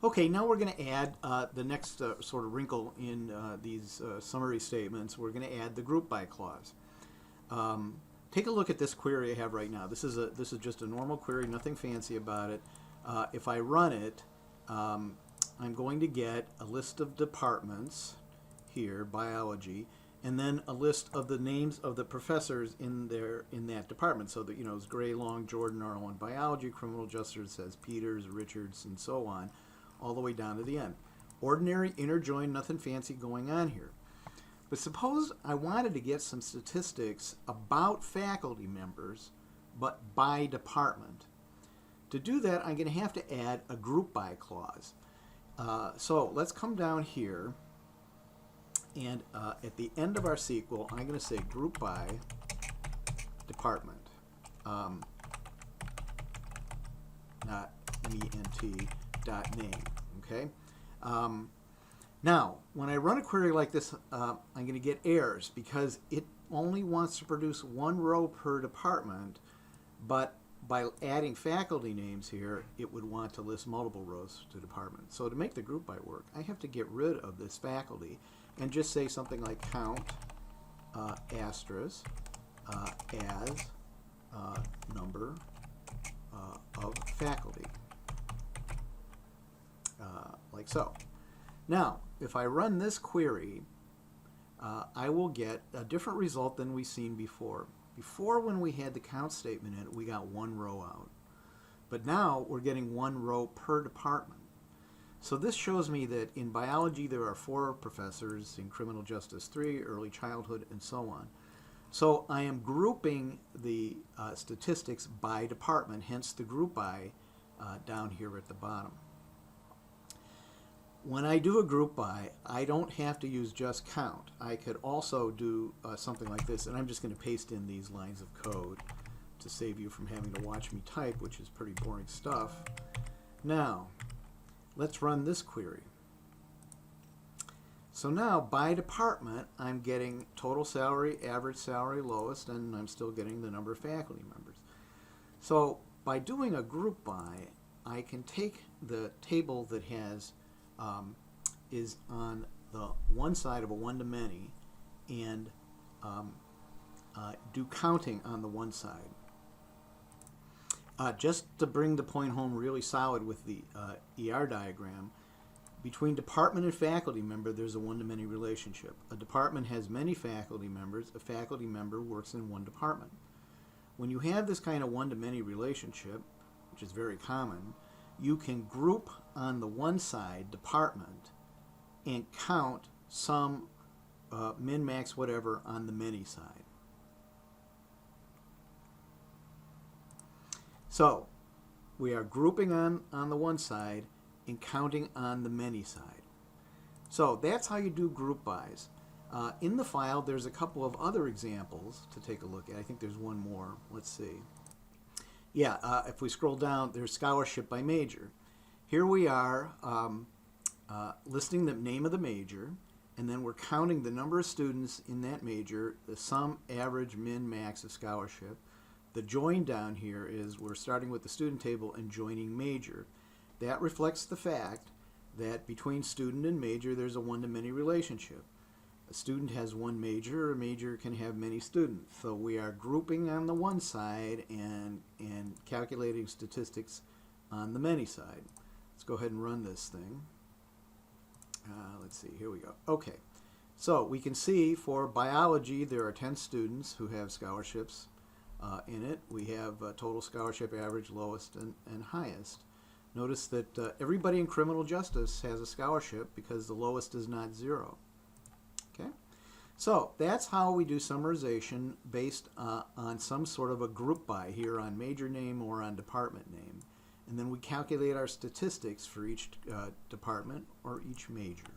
Okay, now we're going to add the next sort of wrinkle in these summary statements. We're going to add the group by clause. Take a look at this query I have right now. This is just a normal query, nothing fancy about it. If I run it, I'm going to get a list of departments here, biology, and then a list of the names of the professors in that department. So that, it's Gray, Long, Jordan, R1 biology, criminal justice says Peters, Richards, and so on, all the way down to the end. Ordinary, inner join, nothing fancy going on here. But suppose I wanted to get some statistics about faculty members, but by department. To do that, I'm going to have to add a group by clause. So let's come down here, and at the end of our SQL, I'm going to say group by department, not MENT dot name. Okay. Now, when I run a query like this, I'm going to get errors because it only wants to produce one row per department, but by adding faculty names here, it would want to list multiple rows to departments. So to make the group by work, I have to get rid of this faculty and just say something like count asterisk as number of faculty, like so. Now, if I run this query, I will get a different result than we've seen before. Before, when we had the count statement in it, we got one row out. But now we're getting one row per department. So this shows me that in biology there are 4 professors, in criminal justice 3, early childhood, and so on. So I am grouping the statistics by department, hence the group by down here at the bottom. When I do a group by, I don't have to use just count. I could also do something like this, and I'm just going to paste in these lines of code to save you from having to watch me type, which is pretty boring stuff. Now, let's run this query. So now, by department, I'm getting total salary, average salary, lowest, and I'm still getting the number of faculty members. So by doing a group by, I can take the table that has is on the one side of a one-to-many and do counting on the one side. Just to bring the point home really solid with the ER diagram, between department and faculty member there's a one-to-many relationship. A department has many faculty members. A faculty member works in one department. When you have this kind of one-to-many relationship, which is very common, you can group on the one side, department, and count some min, max, whatever on the many side. So we are grouping on the one side and counting on the many side. So that's how you do group bys. In the file, there's a couple of other examples to take a look at. I think there's one more. Let's see. Yeah, if we scroll down, there's scholarship by major. Here we are listing the name of the major, and then we're counting the number of students in that major, the sum, average, min, max of scholarship. The join down here is we're starting with the student table and joining major. That reflects the fact that between student and major there's a one-to-many relationship. A student has one major, a major can have many students. So we are grouping on the one side and calculating statistics on the many side. Let's go ahead and run this thing. Let's see, here we go. Okay, so we can see for biology there are 10 students who have scholarships in it. We have total scholarship average, lowest, and highest. Notice that everybody in criminal justice has a scholarship because the lowest is not 0. Okay, so that's how we do summarization based on some sort of a group by here on major name or on department name. And then we calculate our statistics for each department or each major.